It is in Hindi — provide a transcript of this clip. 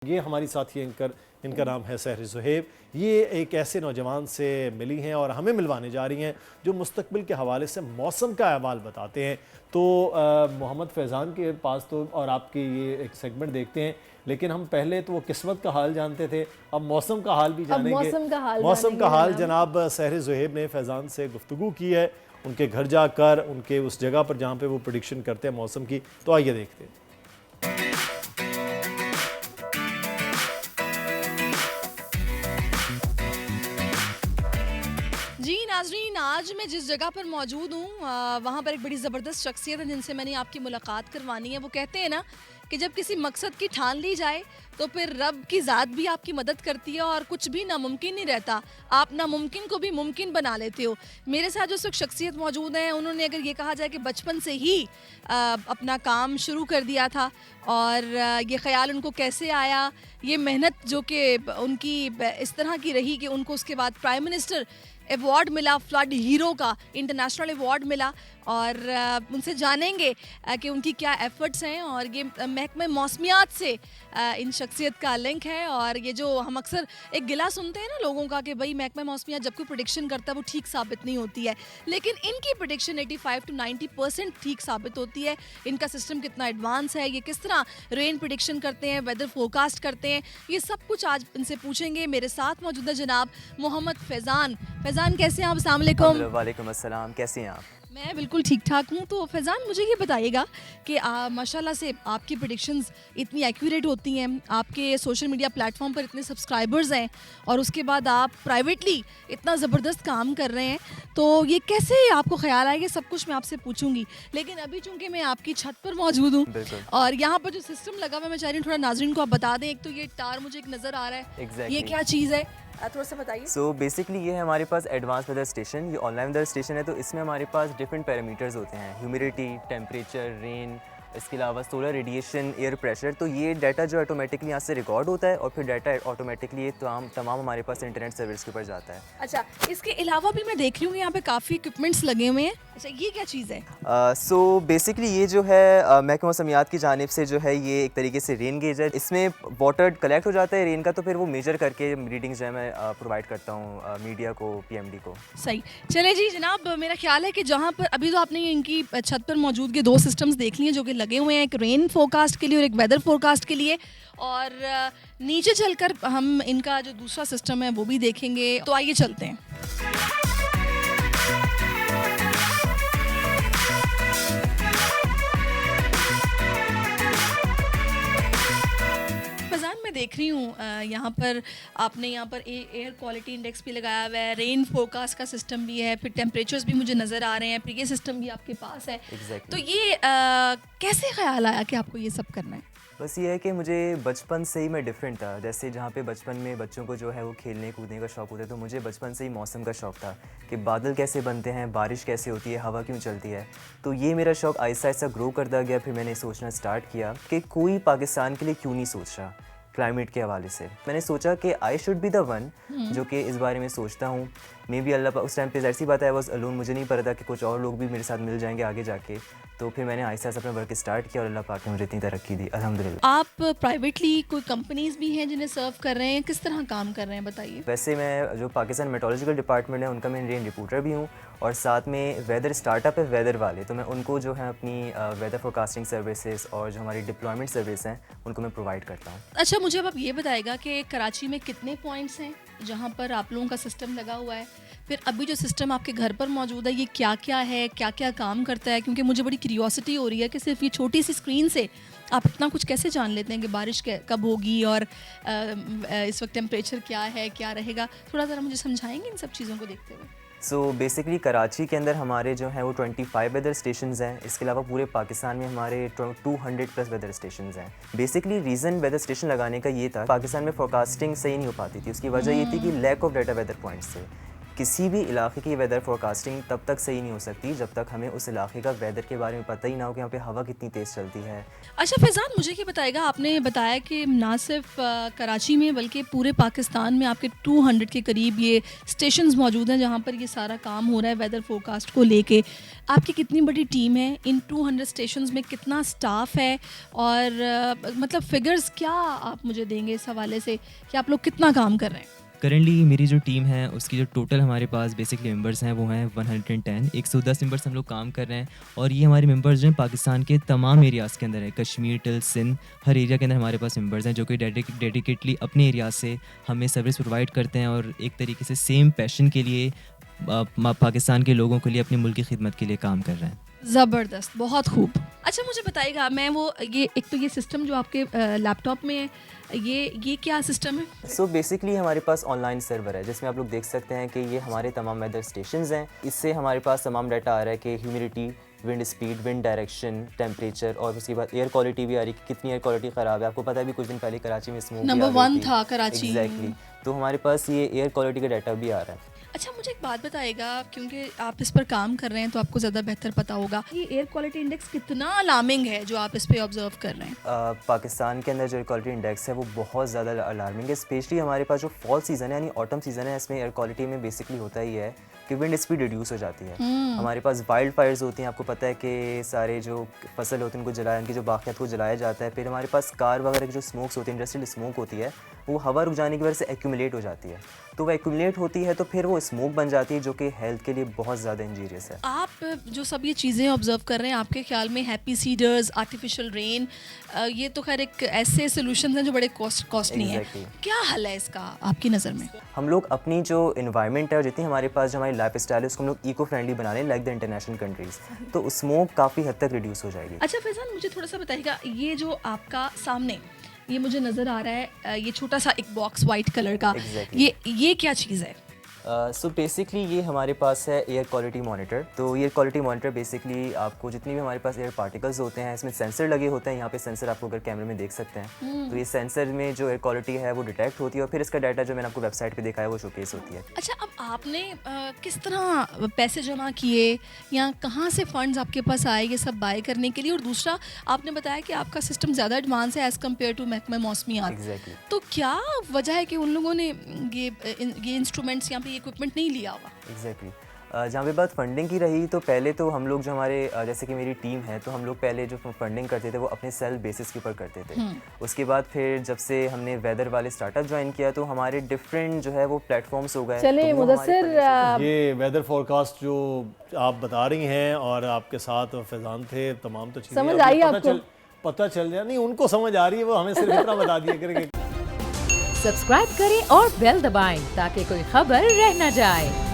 ये हमारी साथी एंकर, इनका नाम है सहर ज़ुहैब। ये एक ऐसे नौजवान से मिली हैं और हमें मिलवाने जा रही हैं जो मुस्तकबिल के हवाले से मौसम का अहवाल बताते हैं। तो मोहम्मद फैज़ान के पास तो और आपकी ये एक सेगमेंट देखते हैं, लेकिन हम पहले तो वो किस्मत का हाल जानते थे, अब मौसम का हाल भी जानेंगे। मौसम का हाल जनाब सहर ज़ुहैब ने फैज़ान से गुफ्तगू की है उनके घर जाकर, उनके उस जगह पर जहाँ पर वो प्रेडिक्शन करते हैं मौसम की। तो आइए देखते हैं। जी नाज़रीन, आज मैं जिस जगह पर मौजूद हूँ वहाँ पर एक बड़ी ज़बरदस्त शख्सियत है जिनसे मैंने आपकी मुलाकात करवानी है। वो कहते हैं ना कि जब किसी मकसद की ठान ली जाए तो फिर रब की ज़ात भी आपकी मदद करती है और कुछ भी नामुमकिन नहीं रहता, आप नामुमकिन को भी मुमकिन बना लेते हो। मेरे साथ जो शख्सियत मौजूद है, उन्होंने अगर ये कहा जाए कि बचपन से ही अपना काम शुरू कर दिया था और ये ख़्याल उनको कैसे आया, ये मेहनत जो कि उनकी इस तरह की रही कि उनको उसके बाद प्राइम मिनिस्टर अवार्ड मिला, फ्लड हीरो का इंटरनेशनल अवार्ड मिला। और उनसे जानेंगे कि उनकी क्या एफ़र्ट्स हैं और ये महकमे मौसमियात से इन शख्सियत का लिंक है। और ये जो हम अक्सर एक गिला सुनते हैं ना लोगों का कि भाई महकमा मौसमियात जब कोई प्रेडिक्शन करता है वो ठीक साबित नहीं होती है, लेकिन इनकी प्रेडिक्शन 85 to 90% ठीक साबित होती है। इनका सिस्टम कितना एडवांस है, ये किस तरह रेन प्रेडिक्शन करते हैं, वेदर फोरकास्ट करते हैं, ये सब कुछ आज इनसे पूछेंगे। मेरे साथ मौजूद है जनाब मोहम्मद फैज़ान। फैज़ान कैसे हैं आप? अस्सलाम वालेकुम। वालेकुम अस्सलाम, कैसे हैं आप? मैं बिल्कुल ठीक ठाक हूँ। तो फैज़ान मुझे ये बताइएगा कि माशाल्लाह से आपकी प्रेडिक्शंस इतनी एक्यूरेट होती हैं, आपके सोशल मीडिया प्लेटफॉर्म पर इतने सब्सक्राइबर्स हैं और उसके बाद आप प्राइवेटली इतना ज़बरदस्त काम कर रहे हैं, तो ये कैसे आपको ख्याल आया? ये सब कुछ मैं आपसे पूछूंगी, लेकिन अभी चूंकि मैं आपकी छत पर मौजूद हूँ और यहाँ पर जो सिस्टम लगा हुआ है, मैं चाह रही हूँ थोड़ा नाज़रीन को आप बता दें। एक तो ये टार मुझे एक नज़र आ रहा है, ये क्या चीज़ है, थोड़ा सा बताइए। सो बेसिकली ये है हमारे पास एडवांस वेदर स्टेशन, ये ऑनलाइन वेदर स्टेशन है। तो इसमें हमारे पास डिफरेंट पैरामीटर्स होते हैं, ह्यूमिडिटी, टेम्परेचर, रेन, इसके अलावा सोलर रेडिएशन, एयर प्रेशर। तो ये डाटा जो ऑटोमेटिकली यहाँ से रिकॉर्ड होता है और फिर डाटा ऑटोमेटिकली ये तमाम हमारे पास इंटरनेट सर्विस के ऊपर जाता है। अच्छा, इसके अलावा भी मैं देख रही हूँ यहाँ पे काफ़ी इक्विपमेंट्स लगे हुए हैं। अच्छा, ये क्या चीज़ है? सो बेसिकली ये जो है महकमा मौसमियात की जानिब से जो है ये एक तरीके से रेन गेज है। इसमें वाटर कलेक्ट हो जाता है रेन का, तो फिर वो मेजर करके रीडिंग्स जो है मैं प्रोवाइड करता हूँ मीडिया को, पीएमडी को। सही, चले जी जनाब, मेरा ख्याल है कि जहाँ पर अभी तो आपने इनकी छत पर मौजूद के दो सिस्टम्स देख लिए जो कि लगे हुए हैं, एक रेन फोरकास्ट के लिए और एक वेदर फोरकास्ट के लिए, और नीचे चलकर हम इनका जो दूसरा सिस्टम है वो भी देखेंगे। तो आइए चलते हैं। मैं देख रही हूँ यहाँ पर आपने यहाँ पर एयर क्वालिटी इंडेक्स भी लगाया हुआ है, रेन फोरकास्ट का सिस्टम भी है, फिर टेम्परेचर्स भी मुझे नज़र आ रहे हैं, फिर ये सिस्टम भी आपके पास है। तो ये कैसे ख्याल आया कि आपको ये सब करना है? बस ये है कि मुझे बचपन से ही मैं डिफरेंट था। जैसे जहाँ पे बचपन में बच्चों को जो है वो खेलने कूदने का शौक़ होता है, तो मुझे बचपन से ही मौसम का शौक़ था कि बादल कैसे बनते हैं, बारिश कैसे होती है, हवा क्यों चलती है। तो ये मेरा शौक़ आहिस्ता आहिस्ता ग्रो करता गया। फिर मैंने सोचना स्टार्ट किया कि कोई पाकिस्तान के लिए क्यों नहीं सोच रहा क्लाइमेट के हवाले से। मैंने सोचा कि I should be the one जो कि इस बारे में सोचता हूँ। मे बी अल्लाह उस टाइम पे ऐसी बात है, वाज अलोन, मुझे नहीं पता था कि कुछ और लोग भी मेरे साथ मिल जाएंगे आगे जाके। तो फिर मैंने आहिस्ता आहिस्ता अपना वर्क स्टार्ट किया और अल्लाह पाक ने मुझे इतनी तरक्की दी, अल्हम्दुलिल्लाह। आप प्राइवेटली कोई कंपनीज भी हैं जिन्हें सर्व कर रहे हैं, किस तरह काम कर रहे हैं बताइए? वैसे मैं जो पाकिस्तान मेट्रोलॉजिकल डिपार्टमेंट है उनका मैं रेन रिपोर्टर भी हूँ, और साथ में वेदर स्टार्टअप है वेदर वाले, तो मैं उनको जो है अपनी वेदर फोरकास्टिंग सर्विसेज और जो हमारी डिप्लॉयमेंट सर्विस हैं उनको मैं प्रोवाइड करता हूँ। अच्छा, मुझे अब आप ये बताएगा कि कराची में कितने पॉइंट्स हैं जहाँ पर आप लोगों का सिस्टम लगा हुआ है, फिर अभी जो सिस्टम आपके घर पर मौजूद है ये क्या क्या है, क्या क्या काम करता है? क्योंकि मुझे बड़ी क्यूरियोसिटी हो रही है कि सिर्फ ये छोटी सी स्क्रीन से आप इतना कुछ कैसे जान लेते हैं कि बारिश कब होगी और इस वक्त टेम्परेचर क्या है, क्या रहेगा। थोड़ा ज़रा मुझे समझाएंगे इन सब चीज़ों को देखते हुए? सो बेसिकली कराची के अंदर हमारे जो हैं वो 25 वेदर स्टेशंस हैं। इसके अलावा पूरे पाकिस्तान में हमारे 200+ वेदर स्टेशंस हैं। बेसिकली रीज़न वेदर स्टेशन लगाने का ये था, पाकिस्तान में फोरकास्टिंग सही नहीं हो पाती थी। उसकी वजह ये थी कि lack of data weather points थे, किसी भी इलाके की वेदर फोरकास्टिंग तब तक सही नहीं हो सकती जब तक हमें उस इलाके का वेदर के बारे में पता ही ना हो कि यहाँ पे हवा कितनी तेज़ चलती है। अच्छा फैज़ान, मुझे ये बताएगा, आपने बताया कि ना सिर्फ कराची में बल्कि पूरे पाकिस्तान में आपके 200 के करीब ये स्टेशंस मौजूद हैं जहाँ पर ये सारा काम हो रहा है वेदर फोरकास्ट को लेके। आपकी कितनी बड़ी टीम है? इन 200 स्टेशंस में कितना स्टाफ है? और मतलब फिगर्स क्या आप मुझे देंगे इस हवाले से कि आप लोग कितना काम कर रहे हैं? करेंटली मेरी जो टीम है उसकी जो टोटल हमारे पास बेसिकली मेंबर्स हैं वो हैं 110 मेंबर्स हम लोग काम कर रहे हैं। और ये हमारे मेंबर्स जो हैं पाकिस्तान के तमाम एरियाज़ के अंदर है, कश्मीर टिल सिंध, हर एरिया के अंदर हमारे पास मेंबर्स हैं जो कि डेडिकेटली अपने एरिया से हमें सर्विस प्रोवाइड करते हैं और एक तरीके से सेम पैशन के लिए पाकिस्तान के लोगों के लिए अपने मुल्क की खिदमत के लिए काम कर रहे हैं। ज़बरदस्त, बहुत खूब। अच्छा मुझे बताइएगा, मैं वो ये एक तो ये सिस्टम जो आपके लैपटॉप में है, ये क्या सिस्टम है? सो बेसिकली हमारे पास ऑनलाइन सर्वर है जिसमें आप लोग देख सकते हैं कि ये हमारे तमाम वेदर स्टेशंस हैं। इससे हमारे पास तमाम डाटा आ रहा है कि humidity, wind speed, wind direction, temperature और उसके बाद एयर क्वालिटी भी आ रही है कि कितनी एयर क्वालिटी ख़राब है। आपको पता है भी कुछ दिन पहले कराची में स्मोक नंबर 1 था कराची। एग्जैक्टली, तो हमारे पास ये एयर क्वालिटी का डाटा भी आ रहा है। अच्छा मुझे एक बात बताइएगा, क्योंकि आप इस पर काम कर रहे हैं तो आपको ज़्यादा बेहतर पता होगा, ये एयर क्वालिटी इंडेक्स कितना अलार्मिंग है जो आप इस पे ऑब्जर्व कर रहे हैं? पाकिस्तान के अंदर जो एयर क्वालिटी इंडेक्स है वो बहुत ज़्यादा अलार्मिंग है। स्पेशली हमारे पास जो फॉल सीज़न है यानी ऑटम सीज़न है, इसमें एयर क्वालिटी में बेसिकली होता ही है कि विंड स्पीड रिड्यूस हो जाती है। हमारे पास वाइल्ड फायर्स होती हैं, आपको पता है कि सारे जो फसल होते हैं उनको जलाया, उनकी जो बाक़ियात को जलाया जाता है। फिर हमारे पास कार वगैरह की जो स्मोक्स होती है, इंडस्ट्रियल स्मोक होती है, वो हवा रुक जाने की वजह से एक्यूमुलेट हो जाती है। तो वो एक्यूमुलेट होती है तो फिर वो स्मोक बन जाती है जो कि हेल्थ के लिए बहुत ज़्यादा इंजीरियस है। आप जो सब ये चीज़ें ऑब्जर्व कर रहे हैं, आपके ख्याल में हैप्पी सीडर्स, आर्टिफिशियल रेन, ये तो खैर एक ऐसे सोल्यूशन हैं जो बड़े कॉस्टली हैं। क्या हल है इसका आपकी नज़र में? हम लोग अपनी जो इन्वायरमेंट है और जितनी हमारे पास जो हमारी लाइफ स्टाइल है उसको हम लोग इको फ्रेंडली बना लें लाइक द इंटरनेशनल कंट्रीज़, तो स्मोक काफ़ी हद तक रिड्यूस हो जाएगी। अच्छा फैज़ान, मुझे थोड़ा सा बताइएगा, ये जो आपका सामने ये मुझे नज़र आ रहा है, ये छोटा सा एक बॉक्स वाइट कलर का, ये क्या चीज़ है? सो बेसिकली ये हमारे पास है एयर क्वालिटी मॉनिटर। तो एयर क्वालिटी मॉनिटर बेसिकली आपको जितनी भी हमारे पास एयर पार्टिकल्स होते हैं, इसमें सेंसर लगे होते हैं। यहाँ पे सेंसर आपको अगर कैमरे में देख सकते हैं, तो ये सेंसर में जो एयर क्वालिटी है वो डिटेक्ट होती है और फिर इसका डाटा जो मैंने आपको वेबसाइट पे दिखाया वो शोकेस होती है। अच्छा, अब आपने किस तरह पैसे जमा किए या कहाँ से फंड्स आपके पास आए ये सब बाय करने के लिए? और दूसरा, आपने बताया कि आपका सिस्टम ज़्यादा एडवांस है एज़ कम्पेयर टू महकमा मौसमियात। एग्जैक्टली, तो क्या वजह है कि उन लोगों ने ये इंस्ट्रूमेंट्स यहाँ पे इक्विपमेंट नहीं लिया हुआ? एग्जैक्टली, जहाँ पे बात फंडिंग की रही तो पहले तो हम लोग जो हमारे जैसे कि मेरी टीम है तो हम लोग पहले जो फंडिंग करते थे वो अपने सेल्फ बेसिस के ऊपर करते थे। उसके बाद फिर जब से हमने वेदर वाले स्टार्टअप ज्वाइन किया तो हमारे डिफरेंट जो है वो प्लेटफॉर्म्स हो गए। चलिए मुदस्सिर, ये वेदर फोरकास्ट जो आप बता रही हैं और आपके साथ फैज़ान थे, तमाम तो चीज़ें समझ आई आपको? पता चल जाए, नहीं उनको समझ आ रही है, वो हमें सिर्फ इतना बता दिया करेंगे। सब्सक्राइब करें और बेल दबाएं ताकि कोई खबर रह न जाए।